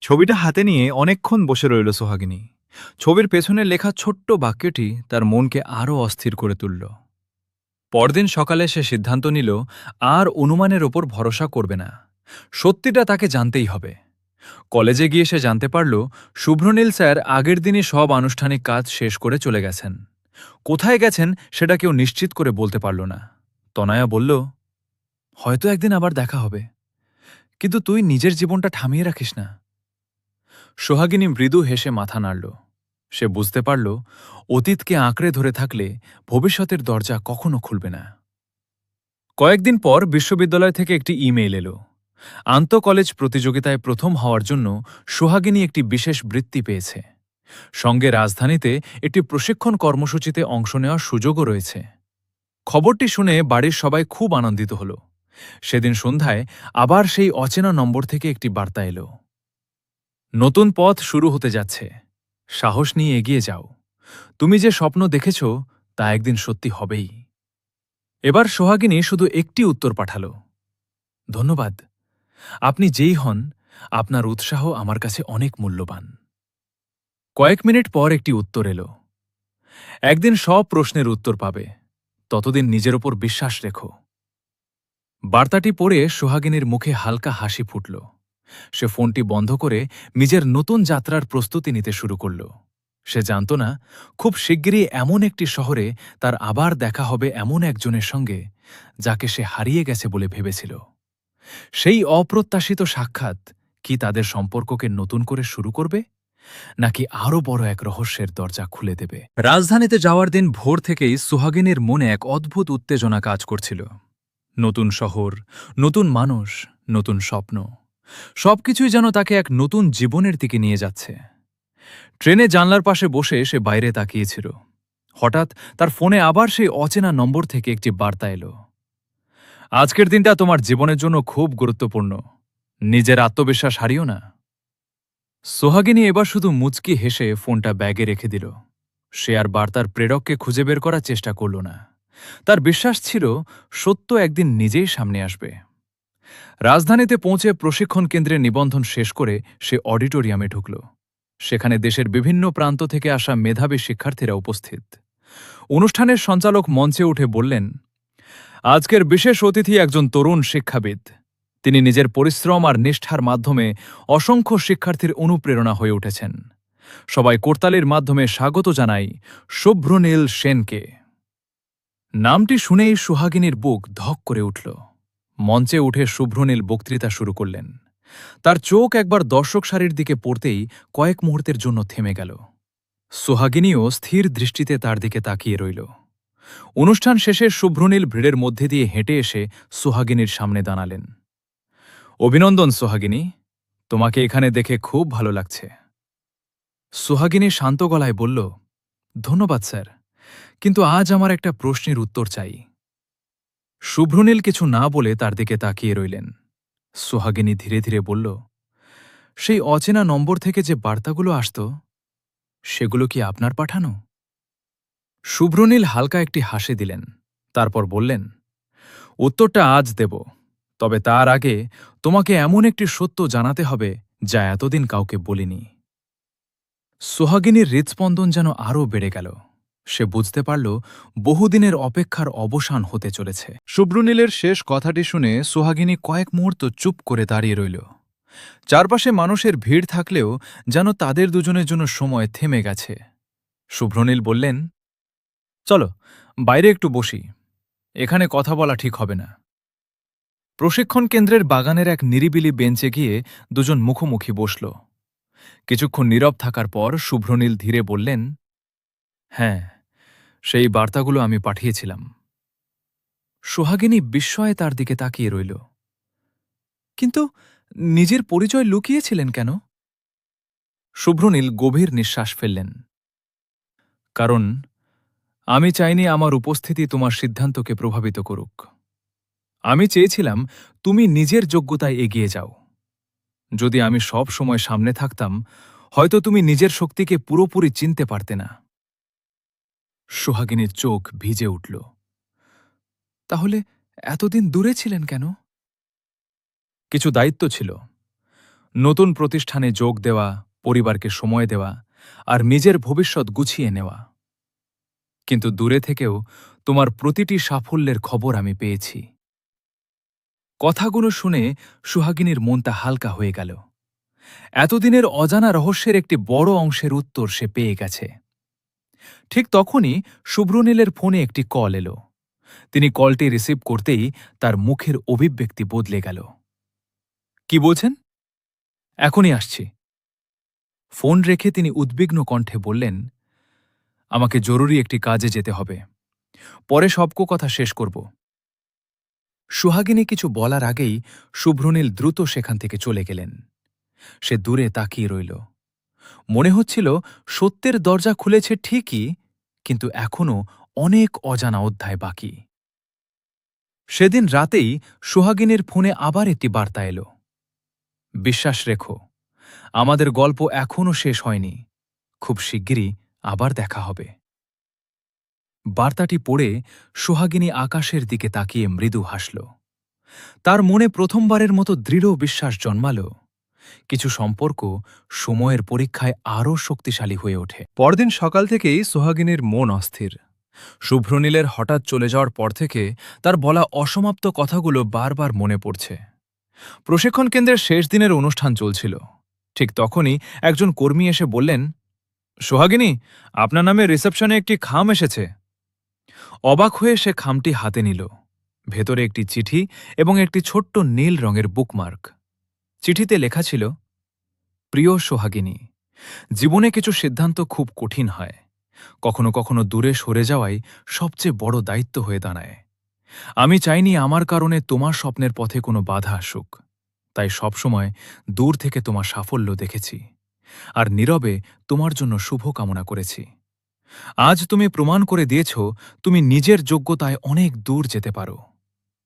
ছবিটা হাতে নিয়ে অনেকক্ষণ বসে রইল সোহাগিনী। ছবির পেছনে লেখা ছোট্ট বাক্যটি তার মনকে আরও অস্থির করে তুলল। পরদিন সকালে সে সিদ্ধান্ত নিল আর অনুমানের ওপর ভরসা করবে না। সত্যিটা তাকে জানতেই হবে। কলেজে গিয়ে সে জানতে পারল শুভ্রনীল স্যার আগের দিনই সব আনুষ্ঠানিক কাজ শেষ করে চলে গেছেন। কোথায় গেছেন সেটা কেউ নিশ্চিত করে বলতে পারল না। তনয়া বলল, হয়তো একদিন আবার দেখা হবে, কিন্তু তুই নিজের জীবনটা থামিয়ে রাখিস না। সোহাগিনী মৃদু হেসে মাথা নাড়ল। সে বুঝতে পারল অতীতকে আঁকড়ে ধরে থাকলে ভবিষ্যতের দরজা কখনো খুলবে না। কয়েকদিন পর বিশ্ববিদ্যালয় থেকে একটি ইমেইল এলো। আন্তঃকলেজ প্রতিযোগিতায় প্রথম হওয়ার জন্য সোহাগিনী একটি বিশেষ বৃত্তি পেয়েছে। সঙ্গে রাজধানীতে একটি প্রশিক্ষণ কর্মসূচিতে অংশ নেওয়ার সুযোগও রয়েছে। খবরটি শুনে বাড়ির সবাই খুব আনন্দিত হল। সেদিন সন্ধ্যায় আবার সেই অচেনা নম্বর থেকে একটি বার্তা এলো। নতুন পথ শুরু হতে যাচ্ছে, সাহস নিয়ে এগিয়ে যাও। তুমি যে স্বপ্ন দেখেছ তা একদিন সত্যি হবেই। এবার সোহাগিনী শুধু একটি উত্তর পাঠাল, ধন্যবাদ। আপনি যেই হন, আপনার উৎসাহ আমার কাছে অনেক মূল্যবান। কয়েক মিনিট পর একটি উত্তর এলো, একদিন সব প্রশ্নের উত্তর পাবে, ততদিন নিজের ওপর বিশ্বাস রেখো। বার্তাটি পড়ে সোহাগিনীর মুখে হালকা হাসি ফুটল। সে ফোনটি বন্ধ করে নিজের নতুন যাত্রার প্রস্তুতি নিতে শুরু করল। সে জানত না খুব শিগগিরই এমন একটি শহরে তার আবার দেখা হবে এমন একজনের সঙ্গে যাকে সে হারিয়ে গেছে বলে ভেবেছিল। সেই অপ্রত্যাশিত সাক্ষাৎ কি তাদের সম্পর্ককে নতুন করে শুরু করবে, নাকি আরও বড় এক রহস্যের দরজা খুলে দেবে? রাজধানীতে যাওয়ার দিন ভোর থেকেই সোহাগিনীর মনে এক অদ্ভুত উত্তেজনা কাজ করছিল। নতুন শহর, নতুন মানুষ, নতুন স্বপ্ন, সবকিছুই যেন তাকে এক নতুন জীবনের দিকে নিয়ে যাচ্ছে। ট্রেনে জানলার পাশে বসে সে বাইরে তাকিয়েছিল। হঠাৎ তার ফোনে আবার সেই অচেনা নম্বর থেকে একটি বার্তা এলো, আজকের দিনটা তোমার জীবনের জন্য খুব গুরুত্বপূর্ণ, নিজের আত্মবিশ্বাস হারিও না। সোহাগিনী এবার শুধু মুচকি হেসে ফোনটা ব্যাগে রেখে দিল। সে আর বার্তার প্রেরককে খুঁজে বের করার চেষ্টা করল না। তার বিশ্বাস ছিল সত্য একদিন নিজেই সামনে আসবে। রাজধানীতে পৌঁছে প্রশিক্ষণ কেন্দ্রের নিবন্ধন শেষ করে সে অডিটোরিয়ামে ঢুকল। সেখানে দেশের বিভিন্ন প্রান্ত থেকে আসা মেধাবী শিক্ষার্থীরা উপস্থিত। অনুষ্ঠানের সঞ্চালক মঞ্চে উঠে বললেন, আজকের বিশেষ অতিথি একজন তরুণ শিক্ষাবিদ। তিনি নিজের পরিশ্রম আর নিষ্ঠার মাধ্যমে অসংখ্য শিক্ষার্থীর অনুপ্রেরণা হয়ে উঠেছেন। সবাই করতালির মাধ্যমে স্বাগত জানাই শুভ্রনীল সেনকে। নামটি শুনেই সোহাগিনীর বুক ধক করে উঠল। মঞ্চে উঠে শুভ্রনীল বক্তৃতা শুরু করলেন। তার চোখ একবার দর্শক সারির দিকে পড়তেই কয়েক মুহূর্তের জন্য থেমে গেল। সোহাগিনীও স্থির দৃষ্টিতে তার দিকে তাকিয়ে রইল। অনুষ্ঠান শেষে শুভ্রনীল ভিড়ের মধ্যে দিয়ে হেঁটে এসে সোহাগিনীর সামনে দাঁড়ালেন। অভিনন্দন সোহাগিনী, তোমাকে এখানে দেখে খুব ভালো লাগছে। সোহাগিনী শান্ত গলায় বলল, ধন্যবাদ স্যার, কিন্তু আজ আমার একটা প্রশ্নের উত্তর চাই। শুভ্রনীল কিছু না বলে তার দিকে তাকিয়ে রইলেন। সোহাগিনী ধীরে ধীরে বলল, সেই অচেনা নম্বর থেকে যে বার্তাগুলো আসত, সেগুলো কি আপনার পাঠানো? শুভ্রনীল হালকা একটি হাসি দিলেন। তারপর বললেন, উত্তরটা আজ দেব, তবে তার আগে তোমাকে এমন একটি সত্য জানাতে হবে যা এতদিন কাউকে বলিনি। সোহাগিনীর হৃৎস্পন্দন যেন আরও বেড়ে গেল। সে বুঝতে পারল বহুদিনের অপেক্ষার অবসান হতে চলেছে। শুভ্রনীলের শেষ কথাটি শুনে সোহাগিনী কয়েক মুহূর্ত চুপ করে দাঁড়িয়ে রইল। চারপাশে মানুষের ভিড় থাকলেও যেন তাদের দুজনের জন্য সময় থেমে গেছে। শুভ্রনীল বললেন, চলো বাইরে একটু বসি, এখানে কথা বলা ঠিক হবে না। প্রশিক্ষণ কেন্দ্রের বাগানের এক নিরিবিলি বেঞ্চে গিয়ে দুজন মুখোমুখি বসল। কিছুক্ষণ নীরব থাকার পর শুভ্রনীল ধীরে বললেন, হ্যাঁ, সেই বার্তাগুলো আমি পাঠিয়েছিলাম। সোহাগিনী বিস্ময়ে তার দিকে তাকিয়ে রইল। কিন্তু নিজের পরিচয় লুকিয়েছিলেন কেন? শুভ্রনীল গভীর নিঃশ্বাস ফেললেন। কারণ আমি চাইনি আমার উপস্থিতি তোমার সিদ্ধান্তকে প্রভাবিত করুক। আমি চেয়েছিলাম তুমি নিজের যোগ্যতায় এগিয়ে যাও। যদি আমি সব সময় সামনে থাকতাম, হয়তো তুমি নিজের শক্তিকে পুরোপুরি চিনতে পারতে না। সোহাগিনীর চোখ ভিজে উঠল। তাহলে এতদিন দূরে ছিলেন কেন? কিছু দায়িত্ব ছিল, নতুন প্রতিষ্ঠানে যোগ দেওয়া, পরিবারকে সময় দেওয়া আর নিজের ভবিষ্যৎ গুছিয়ে নেওয়া। কিন্তু দূরে থেকেও তোমার প্রতিটি সাফল্যের খবর আমি পেয়েছি। কথাগুলো শুনে সুহাগিনীর মনটা হালকা হয়ে গেল। এতদিনের অজানা রহস্যের একটি বড় অংশের উত্তর সে পেয়ে গেছে। ঠিক তখনই শুভ্রনীলের ফোনে একটি কল এলো। তিনি কলটি রিসিভ করতেই তার মুখের অভিব্যক্তি বদলে গেল। কি বলছেন? এখনই আসছি। ফোন রেখে তিনি উদ্বিগ্ন কণ্ঠে বললেন, আমাকে জরুরি একটি কাজে যেতে হবে, পরে সব কথা শেষ করব। সুহাগিনী কিছু বলার আগেই শুভ্রনীল দ্রুত সেখান থেকে চলে গেলেন। সে দূরে তাকিয়ে রইল। মনে হচ্ছিল সত্যের দরজা খুলেছে ঠিকই, কিন্তু এখনও অনেক অজানা অধ্যায় বাকি। সেদিন রাতেই সুহাগিনীর ফোনে আবার একটি বার্তা এলো। বিশ্বাস রেখো, আমাদের গল্প এখনও শেষ হয়নি, খুব শিগগিরই আবার দেখা হবে। বার্তাটি পড়ে সুহাগিনী আকাশের দিকে তাকিয়ে মৃদু হাসল। তার মনে প্রথমবারের মতো দৃঢ় বিশ্বাস জন্মাল, কিছু সম্পর্ক সময়ের পরীক্ষায় আরও শক্তিশালী হয়ে ওঠে। পরদিন সকাল থেকেই সোহাগিনীর মন অস্থির। শুভ্রনীলের হঠাৎ চলে যাওয়ার পর থেকে তার বলা অসমাপ্ত কথাগুলো বারবার মনে পড়ছে। প্রশিক্ষণ কেন্দ্রের শেষ দিনের অনুষ্ঠান চলছিল। ঠিক তখনই একজন কর্মী এসে বললেন, সোহাগিনী, আপনার নামে রিসেপশনে একটি খাম এসেছে। অবাক হয়ে সে খামটি হাতে নিল। ভেতরে একটি চিঠি এবং একটি ছোট্ট নীল রঙের বুকমার্ক। চিঠিতে লেখা ছিল, প্রিয় সোহাগিনী, জীবনে কিছু সিদ্ধান্ত খুব কঠিন হয়। কখনো কখনো দূরে সরে যাওয়াই সবচেয়ে বড় দায়িত্ব হয়ে দাঁড়ায়। আমি চাইনি আমার কারণে তোমার স্বপ্নের পথে কোনো বাধা আসুক, তাই সবসময় দূর থেকে তোমার সাফল্য দেখেছি আর নীরবে তোমার জন্য শুভ কামনা করেছি। আজ তুমি প্রমাণ করে দিয়েছ তুমি নিজের যোগ্যতায় অনেক দূর যেতে পারো।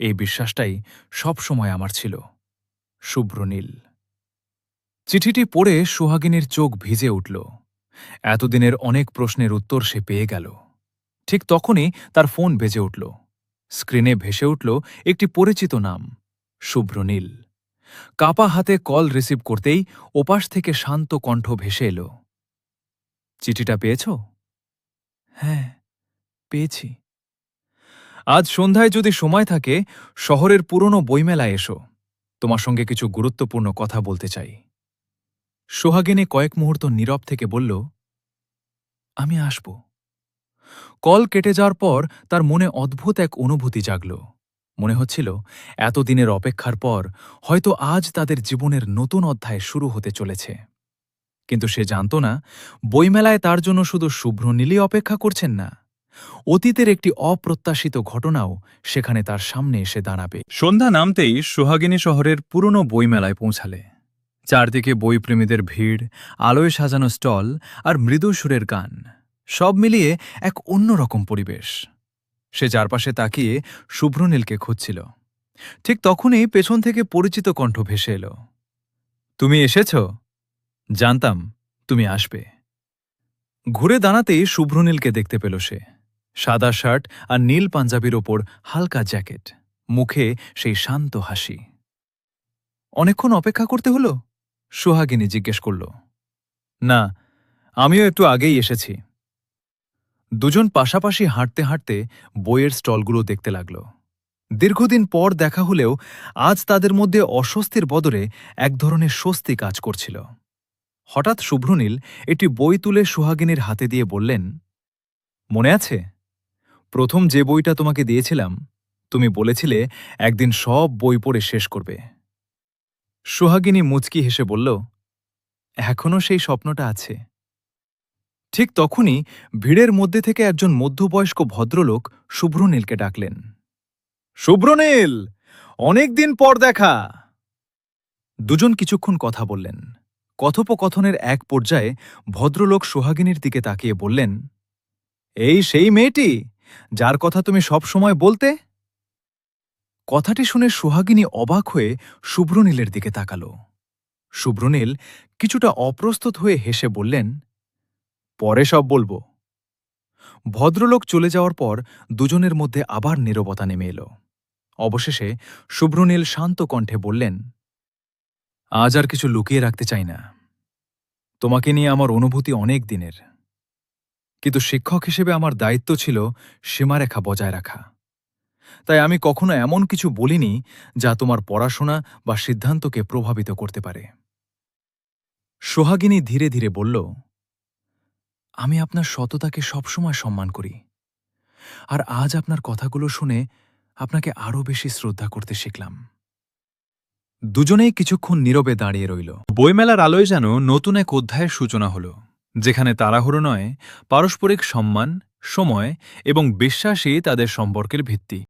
এই বিশ্বাসটাই সবসময় আমার ছিল। শুভ্রনীল। চিঠিটি পড়ে সোহাগিনীর চোখ ভিজে উঠল। এতদিনের অনেক প্রশ্নের উত্তর সে পেয়ে গেল। ঠিক তখনই তার ফোন বেজে উঠল। স্ক্রিনে ভেসে উঠল একটি পরিচিত নাম, শুভ্রনীল। কাপা হাতে কল রিসিভ করতেই ওপাশ থেকে শান্ত কণ্ঠ ভেসে এল, চিঠিটা পেয়েছ? হ্যাঁ, পেয়েছি। আজ সন্ধ্যায় যদি সময় থাকে শহরের পুরনো বইমেলায় এসো, তোমার সঙ্গে কিছু গুরুত্বপূর্ণ কথা বলতে চাই। সোহাগিনী কয়েক মুহূর্ত নীরব থেকে বলল, আমি আসব। কল কেটে যাওয়ার পর তার মনে অদ্ভুত এক অনুভূতি জাগল। মনে হচ্ছিল এতদিনের অপেক্ষার পর হয়তো আজ তাদের জীবনের নতুন অধ্যায় শুরু হতে চলেছে। কিন্তু সে জানত না, বইমেলায় তার জন্য শুধু শুভ্রনীলই অপেক্ষা করছেন না, অতীতের একটি অপ্রত্যাশিত ঘটনাও সেখানে তার সামনে এসে দাঁড়াবে। সন্ধ্যা নামতেই সোহাগিনী শহরের পুরনো বইমেলায় পৌঁছালে। চারদিকে বইপ্রেমীদের ভিড়, আলোয় সাজানো স্টল আর মৃদু সুরের গান, সব মিলিয়ে এক অন্যরকম পরিবেশ। সে চারপাশে তাকিয়ে শুভ্রনীলকে খুঁজছিল। ঠিক তখনই পেছন থেকে পরিচিত কণ্ঠ ভেসে এলো, তুমি এসেছ? জানতাম তুমি আসবে। ঘুরে দাঁড়াতেই শুভ্রনীলকে দেখতে পেল সে। সাদা শার্ট আর নীল পাঞ্জাবির ওপর হালকা জ্যাকেট, মুখে সেই শান্ত হাসি। অনেকক্ষণ অপেক্ষা করতে হলো? সোহাগিনী জিজ্ঞেস করল। না, আমিও একটু আগেই এসেছি। দুজন পাশাপাশি হাঁটতে হাঁটতে বইয়ের স্টলগুলো দেখতে লাগল। দীর্ঘদিন পর দেখা হলেও আজ তাদের মধ্যে অস্বস্তির বদলে এক ধরনের স্বস্তি কাজ করছিল। হঠাৎ শুভ্রনীল একটি বই তুলে সোহাগিনীর হাতে দিয়ে বললেন, মনে আছে প্রথম যে বইটা তোমাকে দিয়েছিলাম? তুমি বলেছিলে একদিন সব বই পড়ে শেষ করবে। সোহাগিনী মুচকি হেসে বলল, এখনও সেই স্বপ্নটা আছে। ঠিক তখনই ভিড়ের মধ্যে থেকে একজন মধ্যবয়স্ক ভদ্রলোক শুভ্রনীলকে ডাকলেন, শুভ্রনীল, অনেকদিন পর দেখা। দুজন কিছুক্ষণ কথা বললেন। কথোপকথনের এক পর্যায়ে ভদ্রলোক সোহাগিনীর দিকে তাকিয়ে বললেন, এই সেই মেয়েটি যার কথা তুমি সব সময় বলতে? কথাটি শুনে সোহাগিনী অবাক হয়ে শুভ্রনীলের দিকে তাকাল। শুভ্রনীল কিছুটা অপ্রস্তুত হয়ে হেসে বললেন, পরে সব বলবো। ভদ্রলোক চলে যাওয়ার পর দুজনের মধ্যে আবার নীরবতা নেমে এল। অবশেষে শুভ্রনীল শান্ত কণ্ঠে বললেন, আজ আর কিছু লুকিয়ে রাখতে চাই না। তোমাকে নিয়ে আমার অনুভূতি অনেক দিনের, কিন্তু শিক্ষক হিসেবে আমার দায়িত্ব ছিল সীমারেখা বজায় রাখা। তাই আমি কখনো এমন কিছু বলিনি যা তোমার পড়াশোনা বা সিদ্ধান্তকে প্রভাবিত করতে পারে। সোহাগিনী ধীরে ধীরে বলল, আমি আপনার সততাকে সবসময় সম্মান করি, আর আজ আপনার কথাগুলো শুনে আপনাকে আরও বেশি শ্রদ্ধা করতে শিখলাম। দুজনেই কিছুক্ষণ নীরবে দাঁড়িয়ে রইল। বইমেলার আলোয় যেন নতুন এক অধ্যায়ের সূচনা হল, যেখানে তাড়াহুড়ো নয়, পারস্পরিক সম্মান, সময় এবং বিশ্বাসই তাদের সম্পর্কের ভিত্তি।